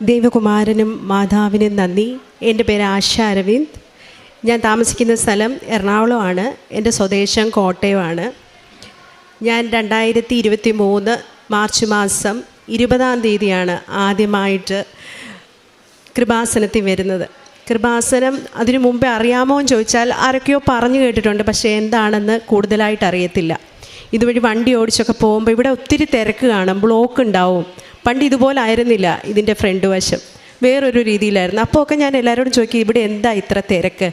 ദൈവകുമാരനും മാതാവിനും നന്ദി. എൻ്റെ പേര് ആശ അരവിന്ദ്. ഞാൻ താമസിക്കുന്ന സ്ഥലം എറണാകുളമാണ്. എൻ്റെ സ്വദേശം കോട്ടയമാണ്. ഞാൻ 2023 മാർച്ച് മാസം 20-ാം തീയതിയാണ് ആദ്യമായിട്ട് കൃപാസനത്തിൽ വരുന്നത്. കൃപാസനം അതിനു മുമ്പേ അറിയാമോ എന്ന് ചോദിച്ചാൽ ആരൊക്കെയോ പറഞ്ഞു കേട്ടിട്ടുണ്ട്, പക്ഷേ എന്താണെന്ന് കൂടുതലായിട്ട് അറിയത്തില്ല. ഇതുവഴി വണ്ടി ഓടിച്ചൊക്കെ പോകുമ്പോൾ ഇവിടെ ഒത്തിരി തിരക്ക് കാണും, ബ്ലോക്ക് ഉണ്ടാവും. പണ്ട് ഇതുപോലെ ആയിരുന്നില്ല, ഇതിൻ്റെ ഫ്രണ്ട് വശം വേറൊരു രീതിയിലായിരുന്നു. അപ്പോൾ ഒക്കെ ഞാൻ എല്ലാവരോടും ചോദിക്കും, ഇവിടെ എന്താ ഇത്ര തിരക്ക്?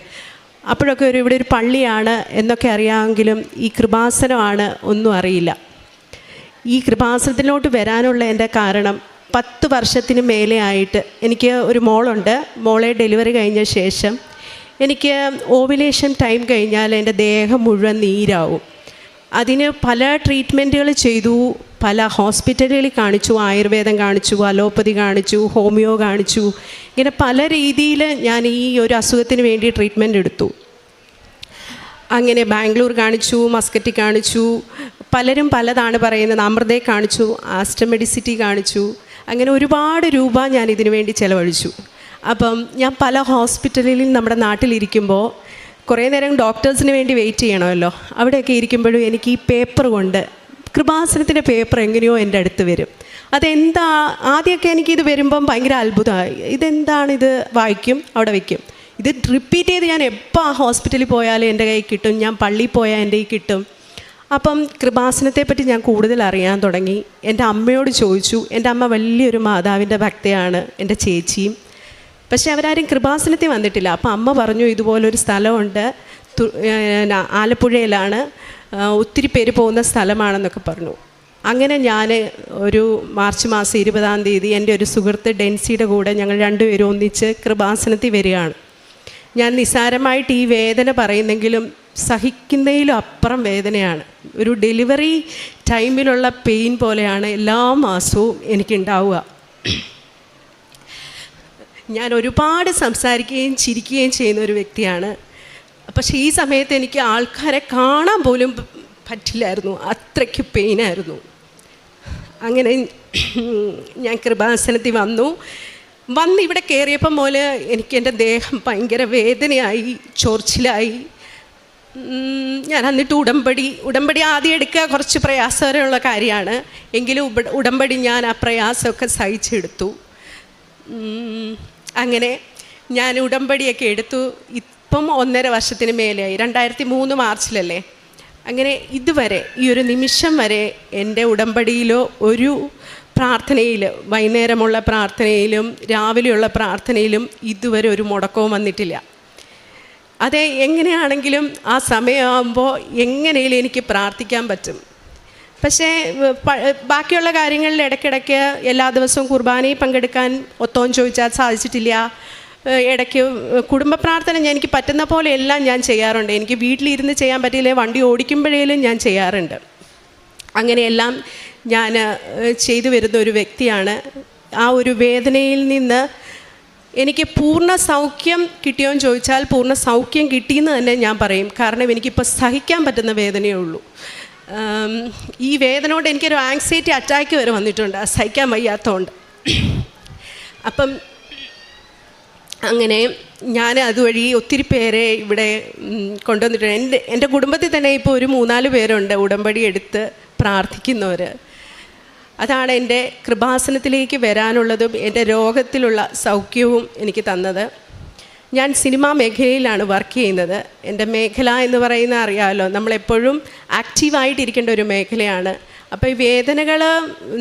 അപ്പോഴൊക്കെ ഇവിടെ ഒരു പള്ളിയാണ് എന്നൊക്കെ അറിയാമെങ്കിലും ഈ കൃപാസനമാണ് ഒന്നും അറിയില്ല. ഈ കൃപാസനത്തിലോട്ട് വരാനുള്ള എൻ്റെ കാരണം 10 വർഷത്തിന് മേലെ ആയിട്ട് എനിക്ക് ഒരു മോളുണ്ട്. മോളെ ഡെലിവറി കഴിഞ്ഞ ശേഷം എനിക്ക് ഓവുലേഷൻ ടൈം കഴിഞ്ഞാൽ എൻ്റെ ദേഹം മുഴുവൻ നീരാവും. അതിന് പല ട്രീറ്റ്മെൻറ്റുകൾ ചെയ്തു, പല ഹോസ്പിറ്റലുകളിൽ കാണിച്ചു, ആയുർവേദം കാണിച്ചു, അലോപ്പതി കാണിച്ചു, ഹോമിയോ കാണിച്ചു. ഇങ്ങനെ പല രീതിയിൽ ഞാൻ ഈ ഒരു അസുഖത്തിന് വേണ്ടി ട്രീറ്റ്മെൻറ്റ് എടുത്തു. അങ്ങനെ ബാംഗ്ലൂർ കാണിച്ചു, മസ്കറ്റ് കാണിച്ചു, പലരും പലതാണ് പറയുന്നത്. അമൃതയെ കാണിച്ചു, ആസ്റ്റർ മെഡിസിറ്റി കാണിച്ചു. അങ്ങനെ ഒരുപാട് രൂപ ഞാൻ ഇതിനു വേണ്ടി ചിലവഴിച്ചു. അപ്പം ഞാൻ പല ഹോസ്പിറ്റലിൽ നമ്മുടെ നാട്ടിലിരിക്കുമ്പോൾ കുറേ നേരം ഡോക്ടേഴ്സിന് വേണ്ടി വെയിറ്റ് ചെയ്യണമല്ലോ. അവിടെയൊക്കെ ഇരിക്കുമ്പോഴും എനിക്ക് ഈ പേപ്പർ കൊണ്ട് കൃപാസനത്തിൻ്റെ പേപ്പർ എങ്ങനെയോ എൻ്റെ അടുത്ത് വരും. അതെന്താ, ആദ്യമൊക്കെ എനിക്കിത് വരുമ്പം ഭയങ്കര അത്ഭുതമായി. ഇതെന്താണിത്? വായിക്കും, അവിടെ വയ്ക്കും. ഇത് റിപ്പീറ്റ് ചെയ്ത് ഞാൻ എപ്പോൾ ആ ഹോസ്പിറ്റലിൽ പോയാലും എൻ്റെ കയ്യിൽ കിട്ടും, ഞാൻ പള്ളിയിൽ പോയാൽ എൻ്റെ കയ്യിൽ കിട്ടും. അപ്പം കൃപാസനത്തെപ്പറ്റി ഞാൻ കൂടുതൽ അറിയാൻ തുടങ്ങി. എൻ്റെ അമ്മയോട് ചോദിച്ചു. എൻ്റെ അമ്മ വലിയൊരു മാതാവിൻ്റെ ഭക്തയാണ്, എൻ്റെ ചേച്ചിയും. പക്ഷേ അവരാരും കൃപാസനത്തിൽ വന്നിട്ടില്ല. അപ്പം അമ്മ പറഞ്ഞു, ഇതുപോലൊരു സ്ഥലമുണ്ട്, ആലപ്പുഴയിലാണ്, ഒത്തിരി പേര് പോകുന്ന സ്ഥലമാണെന്നൊക്കെ പറഞ്ഞു. അങ്ങനെ ഞാൻ ഒരു മാർച്ച് മാസം 20-ാം തീയതി എൻ്റെ ഒരു സുഹൃത്ത് ഡെൻസിയുടെ കൂടെ ഞങ്ങൾ രണ്ടുപേരും ഒന്നിച്ച് കൃപാസനത്തിൽ വരികയാണ്. ഞാൻ നിസ്സാരമായിട്ട് ഈ വേദന പറയുന്നെങ്കിലും സഹിക്കുന്നതിലും അപ്പുറം വേദനയാണ്. ഒരു ഡെലിവറി ടൈമിലുള്ള പെയിൻ പോലെയാണ് എല്ലാ മാസവും എനിക്കുണ്ടാവുക. ഞാൻ ഒരുപാട് സംസാരിക്കുകയും ചിരിക്കുകയും ചെയ്യുന്ന ഒരു വ്യക്തിയാണ്. പക്ഷേ ഈ സമയത്ത് എനിക്ക് ആൾക്കാരെ കാണാൻ പോലും പറ്റില്ലായിരുന്നു, അത്രയ്ക്ക് പെയിനായിരുന്നു. അങ്ങനെ ഞാൻ കൃപാസനത്തിൽ വന്ന് ഇവിടെ കയറിയപ്പം പോലെ എനിക്ക് എൻ്റെ ദേഹം ഭയങ്കര വേദനയായി, ചൊറിച്ചിലായി. ഞാൻ എന്നിട്ട് ഉടമ്പടി ആദ്യം എടുക്കുക കുറച്ച് പ്രയാസകരമുള്ള കാര്യമാണ്. എങ്കിലും ഉടമ്പടി ഞാൻ ആ പ്രയാസമൊക്കെ സഹിച്ചെടുത്തു. അങ്ങനെ ഞാൻ ഉടമ്പടിയൊക്കെ എടുത്തു. ഇപ്പം 1.5 വർഷത്തിന് മേലെയായി. 2003 മാർച്ചിലല്ലേ. അങ്ങനെ ഇതുവരെ ഈ ഒരു നിമിഷം വരെ എൻ്റെ ഉടമ്പടിയിലോ ഒരു പ്രാർത്ഥനയിൽ, വൈകുന്നേരമുള്ള പ്രാർത്ഥനയിലും രാവിലെയുള്ള പ്രാർത്ഥനയിലും ഇതുവരെ ഒരു മുടക്കവും വന്നിട്ടില്ല. അതെ, എങ്ങനെയാണെങ്കിലും ആ സമയമാകുമ്പോൾ എങ്ങനെയും എനിക്ക് പ്രാർത്ഥിക്കാൻ പറ്റും. പക്ഷേ ബാക്കിയുള്ള കാര്യങ്ങളിൽ ഇടയ്ക്കിടയ്ക്ക് എല്ലാ ദിവസവും കുർബാനയിൽ പങ്കെടുക്കാൻ ഒത്തോൻ ചോദിച്ചാൽ സാധിച്ചിട്ടില്ല. ഇടയ്ക്ക് കുടുംബ പ്രാർത്ഥന എനിക്ക് പറ്റുന്ന പോലെ എല്ലാം ഞാൻ ചെയ്യാറുണ്ട്. എനിക്ക് വീട്ടിലിരുന്ന് ചെയ്യാൻ പറ്റിയില്ലേ, വണ്ടി ഓടിക്കുമ്പോഴേലും ഞാൻ ചെയ്യാറുണ്ട്. അങ്ങനെയെല്ലാം ഞാൻ ചെയ്തു വരുന്ന ഒരു വ്യക്തിയാണ്. ആ ഒരു വേദനയിൽ നിന്ന് എനിക്ക് പൂർണ്ണ സൗഖ്യം കിട്ടിയോ എന്ന് ചോദിച്ചാൽ പൂർണ്ണ സൗഖ്യം കിട്ടിയെന്ന് തന്നെ ഞാൻ പറയും. കാരണം എനിക്കിപ്പോൾ സഹിക്കാൻ പറ്റുന്ന വേദനയേ ഉള്ളൂ. ഈ വേദന കൊണ്ട് എനിക്കൊരു ആങ്സൈറ്റി അറ്റാക്ക് വരെ വന്നിട്ടുണ്ട്, സഹിക്കാൻ വയ്യാത്തതുകൊണ്ട്. അപ്പം അങ്ങനെ ഞാൻ അതുവഴി ഒത്തിരി പേരെ ഇവിടെ കൊണ്ടുവന്നിട്ടുണ്ട്. എൻ്റെ കുടുംബത്തിൽ തന്നെ ഇപ്പോൾ ഒരു 3-4 പേരുണ്ട് ഉടമ്പടി എടുത്ത് പ്രാർത്ഥിക്കുന്നവർ. അതാണ് എൻ്റെ കൃപാസനത്തിലേക്ക് വരാനുള്ളതും എൻ്റെ രോഗത്തിലുള്ള സൗഖ്യവും എനിക്ക് തന്നത്. ഞാൻ സിനിമാ മേഖലയിലാണ് വർക്ക് ചെയ്യുന്നത്. എൻ്റെ മേഖല എന്ന് പറയുന്ന അറിയാമല്ലോ, നമ്മളെപ്പോഴും ആക്റ്റീവായിട്ടിരിക്കേണ്ട ഒരു മേഖലയാണ്. അപ്പോൾ ഈ വേദനകൾ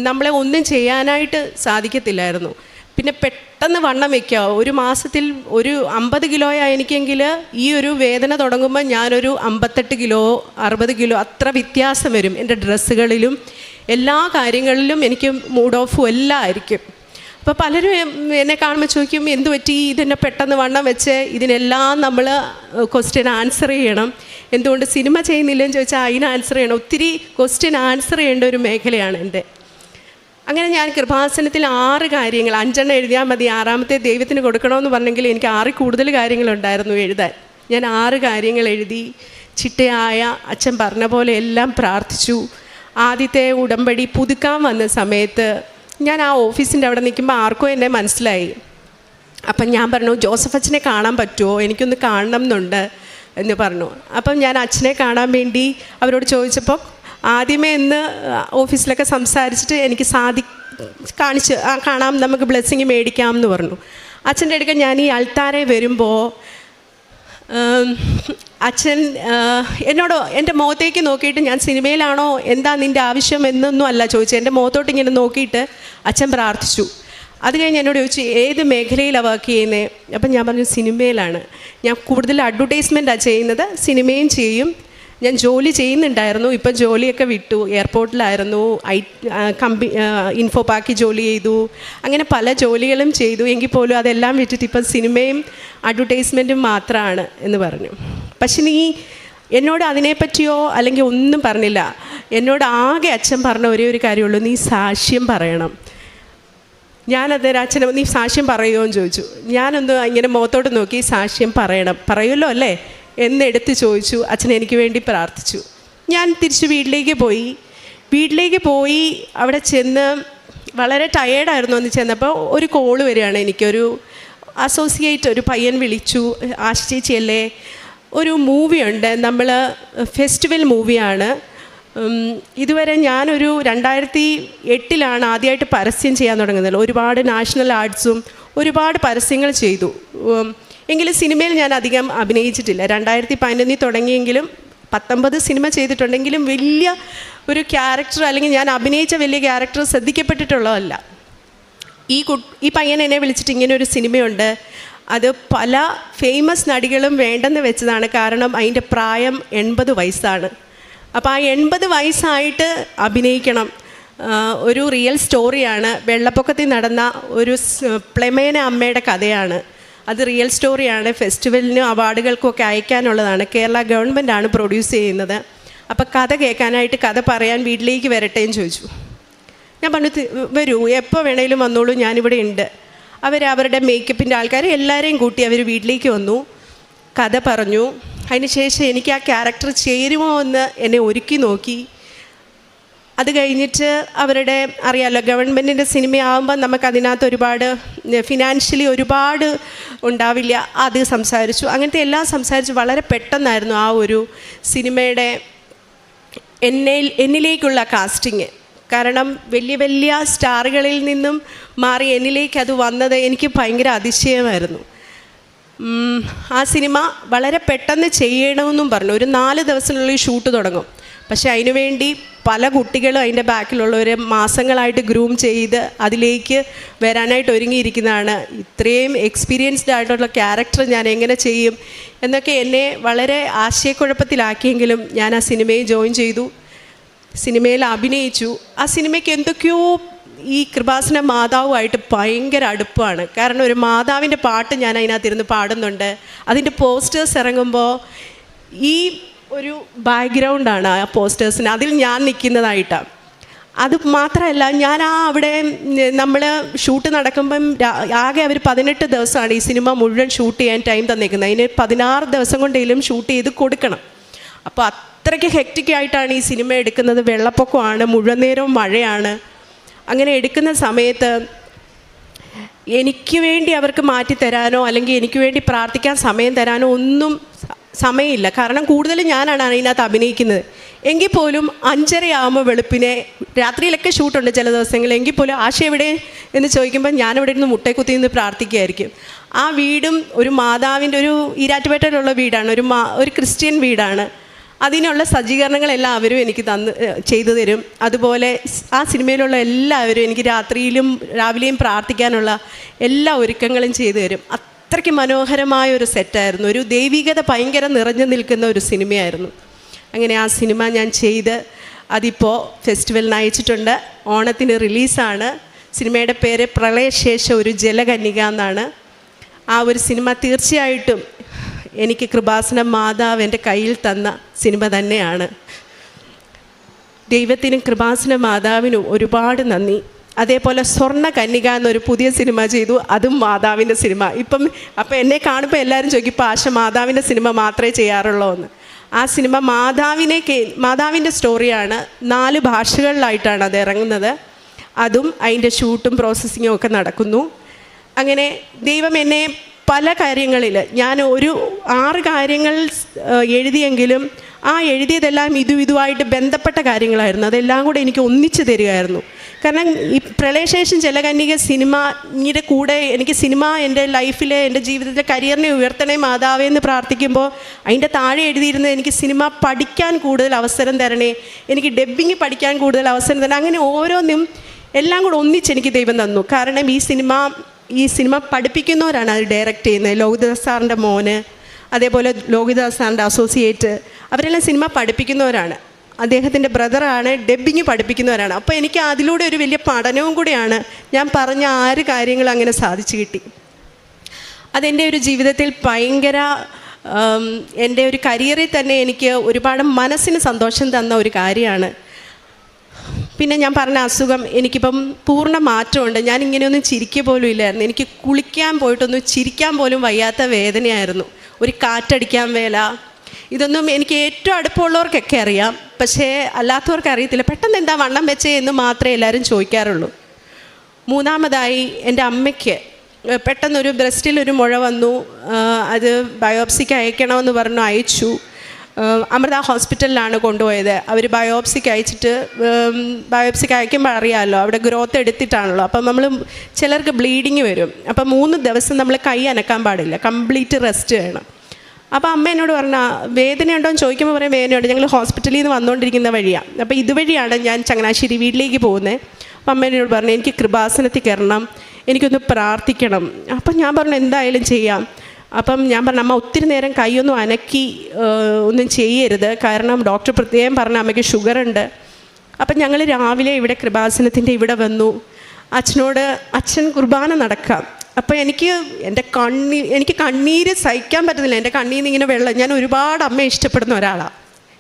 നമ്മളെ ഒന്നും ചെയ്യാനായിട്ട് സാധിക്കത്തില്ലായിരുന്നു. പിന്നെ പെട്ടെന്ന് വണ്ണം വയ്ക്കുക. ഒരു മാസത്തിൽ ഒരു 50 കിലോയാണ് എനിക്കെങ്കിൽ ഈ ഒരു വേദന തുടങ്ങുമ്പോൾ ഞാനൊരു 58 കിലോ 60 കിലോ അത്ര വ്യത്യാസം വരും. എൻ്റെ ഡ്രസ്സുകളിലും എല്ലാ കാര്യങ്ങളിലും എനിക്ക് മൂഡ് ഓഫും എല്ലാം ആയിരിക്കും. അപ്പോൾ പലരും എന്നെ കാണുമ്പോൾ ചോദിക്കും, എന്ത് പറ്റി ഇതിനെ പെട്ടെന്ന് വണ്ണം വെച്ച്? ഇതിനെല്ലാം നമ്മൾ ക്വസ്റ്റ്യൻ ആൻസർ ചെയ്യണം. എന്തുകൊണ്ട് സിനിമ ചെയ്യുന്നില്ലെന്ന് ചോദിച്ചാൽ അതിന് ആൻസർ ചെയ്യണം. ഒത്തിരി ക്വസ്റ്റ്യൻ ആൻസർ ചെയ്യേണ്ട ഒരു മേഖലയാണ് എൻ്റെ. അങ്ങനെ ഞാൻ കൃപാസനത്തിൽ 6 കാര്യങ്ങൾ, 5 എഴുതിയാൽ മതി, 6ാമത്തെ ദൈവത്തിന് കൊടുക്കണമെന്ന് പറഞ്ഞെങ്കിൽ എനിക്ക് 6 കൂടുതൽ കാര്യങ്ങളുണ്ടായിരുന്നു എഴുതാൻ. ഞാൻ 6 കാര്യങ്ങൾ എഴുതി ചിട്ടയായ അച്ഛൻ പറഞ്ഞ പോലെ എല്ലാം പ്രാർത്ഥിച്ചു. ആദ്യത്തെ ഉടമ്പടി പുതുക്കാൻ വന്ന സമയത്ത് ഞാൻ ആ ഓഫീസിൻ്റെ അവിടെ നിൽക്കുമ്പോൾ ആർക്കും എന്നെ മനസ്സിലായി. അപ്പം ഞാൻ പറഞ്ഞു, ജോസഫ് അച്ഛനെ കാണാൻ പറ്റുമോ, എനിക്കൊന്ന് കാണണം എന്നുണ്ട് എന്ന് പറഞ്ഞു. അപ്പം ഞാൻ അച്ഛനെ കാണാൻ വേണ്ടി അവരോട് ചോദിച്ചപ്പോൾ ആദ്യമേ ഇന്ന് ഓഫീസിലൊക്കെ സംസാരിച്ചിട്ട് എനിക്ക് കാണിച്ച് കാണാം, നമുക്ക് ബ്ലെസ്സിങ് മേടിക്കാം എന്ന് പറഞ്ഞു. അച്ഛൻ്റെ അടുക്കൽ ഞാൻ ഈ അൾത്താരെ വരുമ്പോൾ അച്ഛൻ എന്നോട് എൻ്റെ മുഖത്തേക്ക് നോക്കിയിട്ട്, ഞാൻ സിനിമയിലാണോ, എന്താ നിൻ്റെ ആവശ്യം എന്നൊന്നും അല്ല ചോദിച്ചത്, എൻ്റെ മുഖത്തോട്ട് ഇങ്ങനെ നോക്കിയിട്ട് അച്ഛൻ പ്രാർത്ഥിച്ചു. അത് കഴിഞ്ഞ് എന്നോട് ചോദിച്ചു, ഏത് മേഖലയിലാണ് വർക്ക് ചെയ്യുന്നത്? അപ്പം ഞാൻ പറഞ്ഞു, സിനിമയിലാണ്. ഞാൻ കൂടുതൽ അഡ്വർടൈസ്മെൻറ്റാണ് ചെയ്യുന്നത്, സിനിമയും ചെയ്യും. ഞാൻ ജോലി ചെയ്യുന്നുണ്ടായിരുന്നു, ഇപ്പം ജോലിയൊക്കെ വിട്ടു. എയർപോർട്ടിലായിരുന്നു, ഇൻഫോ പാർക്കിൽ ജോലി ചെയ്തു, അങ്ങനെ പല ജോലികളും ചെയ്തു. എങ്കിൽ പോലും അതെല്ലാം വിട്ടിട്ട് ഇപ്പം സിനിമയും അഡ്വർടൈസ്മെൻറ്റും മാത്രമാണ് എന്ന് പറഞ്ഞു. പക്ഷെ നീ എന്നോട് അതിനെപ്പറ്റിയോ അല്ലെങ്കിൽ ഒന്നും പറഞ്ഞില്ല. എന്നോട് ആകെ അച്ഛൻ പറഞ്ഞ ഒരേ ഒരു കാര്യമുള്ളൂ, നീ സാക്ഷ്യം പറയണം. ഞാനത് അച്ഛനെ, നീ സാക്ഷ്യം പറയുമോ എന്ന് ചോദിച്ചു. ഞാനൊന്ന് ഇങ്ങനെ മുഖത്തോട്ട് നോക്കി, സാക്ഷ്യം പറയുമല്ലോ അല്ലേ എന്നെടുത്ത് ചോദിച്ചു. അച്ഛൻ എനിക്ക് വേണ്ടി പ്രാർത്ഥിച്ചു. ഞാൻ തിരിച്ച് വീട്ടിലേക്ക് പോയി അവിടെ ചെന്ന് വളരെ ടയേർഡായിരുന്നു. അന്ന് ചെന്നപ്പോൾ ഒരു കോള് വരികയാണ്. എനിക്കൊരു അസോസിയേറ്റ് ഒരു പയ്യൻ വിളിച്ചു, ആശ ചേച്ചിയല്ലേ, ഒരു മൂവിയുണ്ട്, നമ്മൾ ഫെസ്റ്റിവൽ മൂവിയാണ്. ഇതുവരെ ഞാനൊരു 2008 ആദ്യമായിട്ട് പരസ്യം ചെയ്യാൻ തുടങ്ങുന്നത്. ഒരുപാട് നാഷണൽ ആർട്സും ഒരുപാട് പരസ്യങ്ങൾ ചെയ്തു. എങ്കിലും സിനിമയിൽ ഞാൻ അധികം അഭിനയിച്ചിട്ടില്ല. 2011 തുടങ്ങിയെങ്കിലും 19 സിനിമ ചെയ്തിട്ടുണ്ടെങ്കിലും വലിയ ഒരു ക്യാരക്ടർ അല്ലെങ്കിൽ ഞാൻ അഭിനയിച്ച വലിയ ക്യാരക്ടർ ശ്രദ്ധിക്കപ്പെട്ടിട്ടുള്ളതല്ല. ഈ പയ്യൻ എന്നെ വിളിച്ചിട്ട്, ഇങ്ങനെ ഒരു സിനിമയുണ്ട്, അത് പല ഫേമസ് നടികളും വേണ്ടെന്ന് വെച്ചതാണ്, കാരണം അതിൻ്റെ പ്രായം 80 വയസ്സാണ്. അപ്പോൾ ആ 80 വയസ്സായിട്ട് അഭിനയിക്കണം. ഒരു റിയൽ സ്റ്റോറിയാണ്. വെള്ളപ്പൊക്കത്തിൽ നടന്ന ഒരു പ്ലെമേന അമ്മയുടെ കഥയാണ്. അത് റിയൽ സ്റ്റോറിയാണ്. ഫെസ്റ്റിവലിനും അവാർഡുകൾക്കൊക്കെ അയക്കാനുള്ളതാണ്. കേരള ഗവൺമെൻറ്റാണ് പ്രൊഡ്യൂസ് ചെയ്യുന്നത്. അപ്പോൾ കഥ കേൾക്കാനായിട്ട്, കഥ പറയാൻ വീട്ടിലേക്ക് വരട്ടെ എന്ന് ചോദിച്ചു. ഞാൻ പറഞ്ഞു, വരൂ, എപ്പോൾ വേണേലും വന്നോളൂ, ഞാനിവിടെ ഉണ്ട്. അവരുടെ മേക്കപ്പിൻ്റെ ആൾക്കാർ എല്ലാവരെയും കൂട്ടി അവർ വീട്ടിലേക്ക് വന്നു, കഥ പറഞ്ഞു. അതിനുശേഷം എനിക്ക് ആ ക്യാരക്ടർ ചേരുമോ എന്ന് എന്നെ ഒരുക്കി നോക്കി. അത് കഴിഞ്ഞിട്ട് അവരുടെ, അറിയാമല്ലോ, ഗവൺമെൻറ്റിൻ്റെ സിനിമയാകുമ്പോൾ നമുക്കതിനകത്ത് ഒരുപാട് ഫിനാൻഷ്യലി ഒരുപാട് ഉണ്ടാവില്ല. അത് സംസാരിച്ചു. അങ്ങനത്തെ എല്ലാം സംസാരിച്ച് വളരെ പെട്ടെന്നായിരുന്നു ആ ഒരു സിനിമയുടെ എന്നിലേക്കുള്ള കാസ്റ്റിങ്. കാരണം വലിയ വലിയ സ്റ്റാറുകളിൽ നിന്നും മാറി എന്നിലേക്ക് അത് വന്നത് എനിക്ക് ഭയങ്കര അതിശയമായിരുന്നു. ആ സിനിമ വളരെ പെട്ടെന്ന് ചെയ്യണമെന്നും പറഞ്ഞു. ഒരു 4 ദിവസത്തിനുള്ളിൽ ഷൂട്ട് തുടങ്ങും. പക്ഷേ അതിനുവേണ്ടി പല കുട്ടികളും അതിൻ്റെ ബാക്കിലുള്ളവർ മാസങ്ങളായിട്ട് ഗ്രൂം ചെയ്ത് അതിലേക്ക് വരാനായിട്ട് ഒരുങ്ങിയിരിക്കുന്നതാണ്. ഇത്രയും എക്സ്പീരിയൻസ്ഡ് ആയിട്ടുള്ള ക്യാരക്ടർ ഞാൻ എങ്ങനെ ചെയ്യും എന്നൊക്കെ എന്നെ വളരെ ആശയക്കുഴപ്പത്തിലാക്കിയെങ്കിലും ഞാൻ ആ സിനിമയിൽ ജോയിൻ ചെയ്തു. സിനിമയിൽ അഭിനയിച്ചു. ആ സിനിമയ്ക്ക് എന്തൊക്കെയോ ഈ കൃപാസന മാതാവുമായിട്ട് ഭയങ്കര അടുപ്പാണ്. കാരണം ഒരു മാതാവിൻ്റെ പാട്ട് ഞാൻ അതിനകത്തിരുന്ന് പാടുന്നുണ്ട്. അതിൻ്റെ പോസ്റ്റേഴ്സ് ഇറങ്ങുമ്പോൾ ഈ ഒരു ബാക്ക്ഗ്രൗണ്ടാണ് ആ പോസ്റ്റേഴ്സിന്, അതിൽ ഞാൻ നിൽക്കുന്നതായിട്ടാണ്. അത് മാത്രമല്ല, ഞാൻ അവിടെ നമ്മൾ ഷൂട്ട് നടക്കുമ്പം ആകെ അവർ 18 ദിവസമാണ് ഈ സിനിമ മുഴുവൻ ഷൂട്ട് ചെയ്യാൻ ടൈം തന്നേക്കുന്നത്. അതിന് 16 ദിവസം കൊണ്ടെങ്കിലും ഷൂട്ട് ചെയ്ത് കൊടുക്കണം. അപ്പോൾ അത്രയ്ക്ക് ഹെക്റ്റിക്കായിട്ടാണ് ഈ സിനിമ എടുക്കുന്നത്. വെള്ളപ്പൊക്കമാണ്, മുഴുവൻ നേരവും മഴയാണ്. അങ്ങനെ എടുക്കുന്ന സമയത്ത് എനിക്ക് വേണ്ടി അവർക്ക് മാറ്റിത്തരാനോ അല്ലെങ്കിൽ എനിക്ക് വേണ്ടി പ്രാർത്ഥിക്കാൻ സമയം തരാനോ ഒന്നും സമയമില്ല. കാരണം കൂടുതലും ഞാനാണ് അതിനകത്ത് അഭിനയിക്കുന്നത്. എങ്കിൽ പോലും 5:30 വെളുപ്പിനെ, രാത്രിയിലൊക്കെ ഷൂട്ടുണ്ട് ചില ദിവസങ്ങളിൽ, എങ്കിൽ പോലും ആശ എവിടെ എന്ന് ചോദിക്കുമ്പോൾ ഞാനിവിടെ ഇരുന്ന് മുട്ടേക്കുത്തി നിന്ന് പ്രാർത്ഥിക്കുകയായിരിക്കും. ആ വീടും ഒരു മാതാവിൻ്റെ, ഒരു ഈരാറ്റുപേട്ടയിലുള്ള വീടാണ്, ഒരു ക്രിസ്ത്യൻ വീടാണ്. അതിനുള്ള സജ്ജീകരണങ്ങളെല്ലാം അവരും എനിക്ക് ചെയ്തു തരും. അതുപോലെ ആ സിനിമയിലുള്ള എല്ലാവരും എനിക്ക് രാത്രിയിലും രാവിലെയും പ്രാർത്ഥിക്കാനുള്ള എല്ലാ ഒരുക്കങ്ങളും ചെയ്തു തരും. അത്രയ്ക്ക് മനോഹരമായൊരു സെറ്റായിരുന്നു. ഒരു ദൈവികത ഭയങ്കര നിറഞ്ഞു നിൽക്കുന്ന ഒരു സിനിമയായിരുന്നു. അങ്ങനെ ആ സിനിമ ഞാൻ ചെയ്ത് അതിപ്പോൾ ഫെസ്റ്റിവലിന് അയച്ചിട്ടുണ്ട്. ഓണത്തിന് റിലീസാണ്. സിനിമയുടെ പേര് പ്രളയശേഷം ഒരു ജലകന്യക എന്നാണ്. ആ ഒരു സിനിമ തീർച്ചയായിട്ടും എനിക്ക് കൃപാസന മാതാവ് എൻ്റെ കയ്യിൽ തന്ന സിനിമ തന്നെയാണ്. ദൈവത്തിനും കൃപാസന മാതാവിനും ഒരുപാട് നന്ദി. അതേപോലെ സ്വർണ്ണ കന്യക എന്നൊരു പുതിയ സിനിമ ചെയ്തു. അതും മാതാവിൻ്റെ സിനിമ. അപ്പം എന്നെ കാണുമ്പോൾ എല്ലാവരും ചോദിക്കും, ഇപ്പോൾ ആശ മാതാവിൻ്റെ സിനിമ മാത്രമേ ചെയ്യാറുള്ളൂ എന്ന്. ആ സിനിമ മാതാവിൻ്റെ സ്റ്റോറിയാണ്. 4 ഭാഷകളിലായിട്ടാണ് അത് ഇറങ്ങുന്നത്. അതും അതിൻ്റെ ഷൂട്ടും പ്രോസസ്സിങ്ങും ഒക്കെ നടക്കുന്നു. അങ്ങനെ ദൈവം എന്നെ പല കാര്യങ്ങളിൽ, ഞാൻ ഒരു 6 കാര്യങ്ങൾ എഴുതിയെങ്കിലും ആ എഴുതിയതെല്ലാം ഇതുമായിട്ട് ബന്ധപ്പെട്ട കാര്യങ്ങളായിരുന്നു. അതെല്ലാം കൂടെ എനിക്ക് ഒന്നിച്ച് തരികയായിരുന്നു. കാരണം ഈ പ്രളയശേഷം ജലകന്യക സിനിമയുടെ കൂടെ എനിക്ക് സിനിമ എൻ്റെ ലൈഫിലെ, എൻ്റെ ജീവിതത്തിലെ കരിയറിനെ ഉയർത്തണേ മാതാവേ എന്ന് പ്രാർത്ഥിക്കുമ്പോൾ അതിൻ്റെ താഴെ എഴുതിയിരുന്നത് എനിക്ക് സിനിമ പഠിക്കാൻ കൂടുതൽ അവസരം തരണേ, എനിക്ക് ഡബ്ബിങ് പഠിക്കാൻ കൂടുതൽ അവസരം തരണേ. അങ്ങനെ ഓരോന്നും എല്ലാം കൂടെ ഒന്നിച്ച് എനിക്ക് ദൈവം തന്നു. കാരണം ഈ സിനിമ പഠിപ്പിക്കുന്നവരാണ് അത് ഡയറക്റ്റ് ചെയ്യുന്നത്. ലോഹിതദാസ് സാറിൻ്റെ മോന്, അതേപോലെ ലോഹിതദാസ് സാറിൻ്റെ അസോസിയേറ്റ്, അവരെല്ലാം സിനിമ പഠിപ്പിക്കുന്നവരാണ്. അദ്ദേഹത്തിൻ്റെ ബ്രദറാണ് ഡബ്ബിങ് പഠിപ്പിക്കുന്നവരാണ്. അപ്പോൾ എനിക്ക് അതിലൂടെ ഒരു വലിയ പഠനവും കൂടിയാണ്. ഞാൻ പറഞ്ഞ 6 കാര്യങ്ങൾ അങ്ങനെ സാധിച്ചു കിട്ടി. അതെൻ്റെ ഒരു ജീവിതത്തിൽ ഭയങ്കര, എൻ്റെ ഒരു കരിയറിൽ തന്നെ എനിക്ക് ഒരുപാട് മനസ്സിന് സന്തോഷം തന്ന ഒരു കാര്യമാണ്. പിന്നെ ഞാൻ പറഞ്ഞ അസുഖം എനിക്കിപ്പം പൂർണ്ണ മാറ്റമുണ്ട്. ഞാൻ ഇങ്ങനെയൊന്നും ചിരിക്കുക പോലും ഇല്ലായിരുന്നു. എനിക്ക് കുളിക്കാൻ പോയിട്ടൊന്നും ചിരിക്കാൻ പോലും വയ്യാത്ത വേദനയായിരുന്നു. ഒരു കാറ്റടിക്കാൻ വേല, ഇതൊന്നും എനിക്ക് ഏറ്റവും അടുപ്പമുള്ളവർക്കൊക്കെ അറിയാം, പക്ഷേ അല്ലാത്തവർക്ക് അറിയത്തില്ല. പെട്ടെന്ന് എന്താ വണ്ണം വെച്ചേ എന്ന് മാത്രമേ എല്ലാവരും ചോദിക്കാറുള്ളൂ. മൂന്നാമതായി എൻ്റെ അമ്മയ്ക്ക് പെട്ടെന്നൊരു ബ്രസ്റ്റിലൊരു മുഴ വന്നു. അത് ബയോപ്സിക്ക് അയക്കണമെന്ന് പറഞ്ഞു, അയച്ചു. അമൃത ഹോസ്പിറ്റലിലാണ് കൊണ്ടുപോയത്. അവർ ബയോപ്സിക്ക് അയക്കുമ്പോൾ അറിയാമല്ലോ, അവിടെ ഗ്രോത്ത് എടുത്തിട്ടാണല്ലോ. അപ്പം നമ്മൾ ചിലർക്ക് ബ്ലീഡിങ് വരും. അപ്പം 3 ദിവസം നമ്മൾ കൈ അനക്കാൻ പാടില്ല, കംപ്ലീറ്റ് റെസ്റ്റ് വേണം. അപ്പോൾ അമ്മ എന്നോട് പറഞ്ഞാൽ വേദനയുണ്ടോ എന്ന് ചോദിക്കുമ്പോൾ പറയാം വേദനയുണ്ട്. ഞങ്ങൾ ഹോസ്പിറ്റലിൽ നിന്ന് വന്നുകൊണ്ടിരിക്കുന്ന വഴിയാണ്. അപ്പോൾ ഇതുവഴിയാണ് ഞാൻ ചങ്ങനാശ്ശേരി വീട്ടിലേക്ക് പോകുന്നത്. അപ്പം അമ്മ എന്നോട് പറഞ്ഞു എനിക്ക് കൃപാസനത്തിൽ കയറണം, എനിക്കൊന്ന് പ്രാർത്ഥിക്കണം. അപ്പം ഞാൻ പറഞ്ഞു എന്തായാലും ചെയ്യാം. അപ്പം ഞാൻ പറഞ്ഞു അമ്മ ഒത്തിരി നേരം കൈയൊന്നും അനക്കി ഒന്നും ചെയ്യരുത്, കാരണം ഡോക്ടർ പ്രത്യേകം പറഞ്ഞ അമ്മയ്ക്ക് ഷുഗറുണ്ട്. അപ്പം ഞങ്ങൾ രാവിലെ ഇവിടെ കൃപാസനത്തിൻ്റെ ഇവിടെ വന്നു. അച്ഛൻ കുർബാന നടക്കാം. അപ്പോൾ എനിക്ക് കണ്ണീര് സഹിക്കാൻ പറ്റുന്നില്ല. എൻ്റെ കണ്ണീരിൽ നിന്ന് ഇങ്ങനെ വെള്ളം. ഞാൻ ഒരുപാട് അമ്മയെ ഇഷ്ടപ്പെടുന്ന ഒരാളാണ്,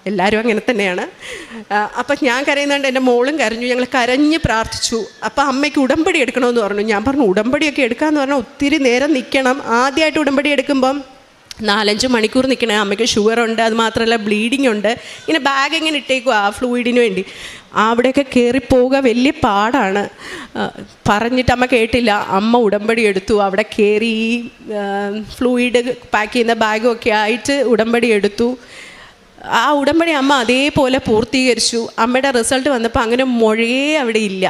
എല്ലാവരും അങ്ങനെ തന്നെയാണ്. അപ്പം ഞാൻ കരയുന്നുണ്ട്, എൻ്റെ മോളും കരഞ്ഞു. ഞങ്ങൾ കരഞ്ഞ് പ്രാർത്ഥിച്ചു. അപ്പം അമ്മയ്ക്ക് ഉടമ്പടി എടുക്കണമെന്ന് പറഞ്ഞു. ഞാൻ പറഞ്ഞു ഉടമ്പടിയൊക്കെ എടുക്കാമെന്ന് പറഞ്ഞാൽ ഒത്തിരി നേരം നിൽക്കണം. ആദ്യമായിട്ട് ഉടമ്പടി എടുക്കുമ്പം 4-5 മണിക്കൂർ നിൽക്കണേ. അമ്മയ്ക്ക് ഷുഗറുണ്ട്, അത് മാത്രമല്ല ബ്ലീഡിങ് ഉണ്ട്. ഇങ്ങനെ ബാഗ് എങ്ങനെ ഇട്ടേക്കും ആ ഫ്ലൂയിഡിന് വേണ്ടി. അവിടെയൊക്കെ കയറിപ്പോവുക വലിയ പാടാണ്. പറഞ്ഞിട്ട് അമ്മ കേട്ടില്ല. അമ്മ ഉടമ്പടി എടുത്തു. അവിടെ കയറി ഫ്ലൂയിഡ് പാക്ക് ചെയ്യുന്ന ബാഗും ഒക്കെ ആയിട്ട് ഉടമ്പടി എടുത്തു. ആ ഉടമ്പടി അമ്മ അതേപോലെ പൂർത്തീകരിച്ചു. അമ്മയുടെ റിസൾട്ട് വന്നപ്പോൾ അങ്ങനെ മുഴയേ അവിടെ ഇല്ല.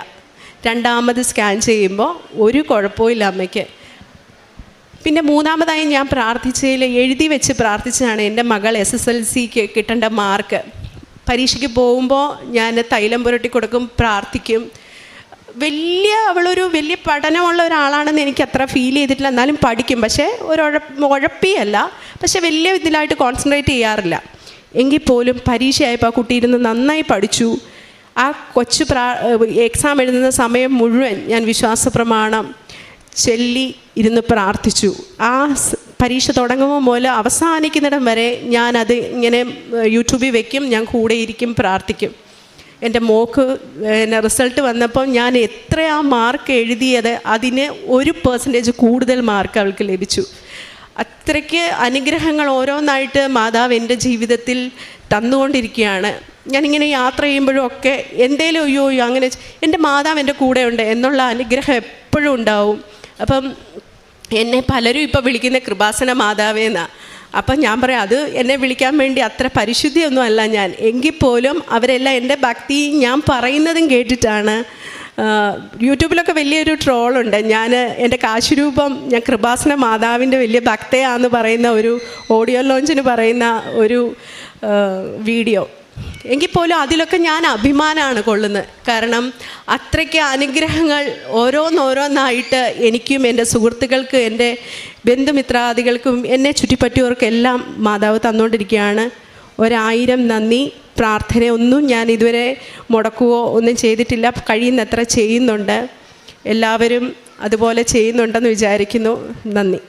2ാമത് സ്കാൻ ചെയ്യുമ്പോൾ ഒരു കുഴപ്പമില്ല അമ്മയ്ക്ക്. പിന്നെ 3ാമതായി ഞാൻ പ്രാർത്ഥിച്ചതിൽ എഴുതി വെച്ച് പ്രാർത്ഥിച്ചതാണ് എൻ്റെ മകൾ SSLCക്ക് കിട്ടേണ്ട മാർക്ക്. പരീക്ഷയ്ക്ക് പോകുമ്പോൾ ഞാൻ തൈലം പുരട്ടി കൊടുക്കും, പ്രാർത്ഥിക്കും. അവളൊരു വലിയ പഠനമുള്ള ഒരാളാണെന്ന് എനിക്ക് അത്ര ഫീൽ ചെയ്തിട്ടില്ല. എന്നാലും പഠിക്കും, പക്ഷേ ഉഴപ്പിയല്ല, പക്ഷേ വലിയ ഇതിലായിട്ട് കോൺസെൻട്രേറ്റ് ചെയ്യാറില്ല. എങ്കിൽ പോലും പരീക്ഷയായപ്പോൾ ആ കുട്ടി ഇരുന്ന് നന്നായി പഠിച്ചു. ആ കൊച്ചു എക്സാം എഴുതുന്ന സമയം മുഴുവൻ ഞാൻ വിശ്വാസ പ്രമാണം ചൊല്ലി ഇരുന്ന് പ്രാർത്ഥിച്ചു. ആ പരീക്ഷ തുടങ്ങുമ്പോൾ മുതൽ അവസാനിക്കുന്നിടം വരെ ഞാനത് ഇങ്ങനെ യൂട്യൂബിൽ വെക്കും, ഞാൻ കൂടെ ഇരിക്കും, പ്രാർത്ഥിക്കും. എൻ്റെ മോക്ക് റിസൾട്ട് വന്നപ്പോൾ ഞാൻ എത്രയാ മാർക്ക് എഴുതിയത് അതിന് 1% കൂടുതൽ മാർക്ക് അവൾക്ക് ലഭിച്ചു. അത്രയ്ക്ക് അനുഗ്രഹങ്ങൾ ഓരോന്നായിട്ട് മാതാവ് എൻ്റെ ജീവിതത്തിൽ തന്നുകൊണ്ടിരിക്കുകയാണ്. ഞാനിങ്ങനെ യാത്ര ചെയ്യുമ്പോഴും ഒക്കെ എന്തേലും അയ്യോ അങ്ങനെ എൻ്റെ മാതാവ് എൻ്റെ കൂടെ ഉണ്ട് എന്നുള്ള അനുഗ്രഹം എപ്പോഴും ഉണ്ടാവും. അപ്പം എന്നെ പലരും ഇപ്പോൾ വിളിക്കുന്ന കൃപാസന മാതാവേന്നാണ്. അപ്പം ഞാൻ പറയാം അത് എന്നെ വിളിക്കാൻ വേണ്ടി അത്ര പരിശുദ്ധിയൊന്നും അല്ല ഞാൻ. എങ്കിൽ പോലും അവരെല്ലാം എൻ്റെ ഭക്തി ഞാൻ പറയുന്നതും കേട്ടിട്ടാണ്. യൂട്യൂബിലൊക്കെ വലിയൊരു ട്രോളുണ്ട്. എൻ്റെ കാശുരൂപം ഞാൻ കൃപാസന മാതാവിൻ്റെ വലിയ ഭക്തയാണെന്ന് പറയുന്ന ഒരു ഓഡിയോ ലോഞ്ചിന് പറയുന്ന ഒരു വീഡിയോ. എങ്കിൽ പോലും അതിലൊക്കെ ഞാൻ അഭിമാനമാണ് കൊള്ളുന്നത്. കാരണം അത്രയ്ക്ക് അനുഗ്രഹങ്ങൾ ഓരോന്നോരോന്നായിട്ട് എനിക്കും എൻ്റെ സുഹൃത്തുക്കൾക്ക് എൻ്റെ ബന്ധുമിത്രാദികൾക്കും എന്നെ ചുറ്റിപ്പറ്റിയവർക്കെല്ലാം മാതാവ് തന്നുകൊണ്ടിരിക്കുകയാണ്. 1000 നന്ദി. പ്രാർത്ഥനയൊന്നും ഞാൻ ഇതുവരെ മുടക്കുകയോ ഒന്നും ചെയ്തിട്ടില്ല. കഴിയുന്നത്ര ചെയ്യുന്നുണ്ട്. എല്ലാവരും അതുപോലെ ചെയ്യുന്നുണ്ടെന്ന് വിചാരിക്കുന്നു. നന്ദി.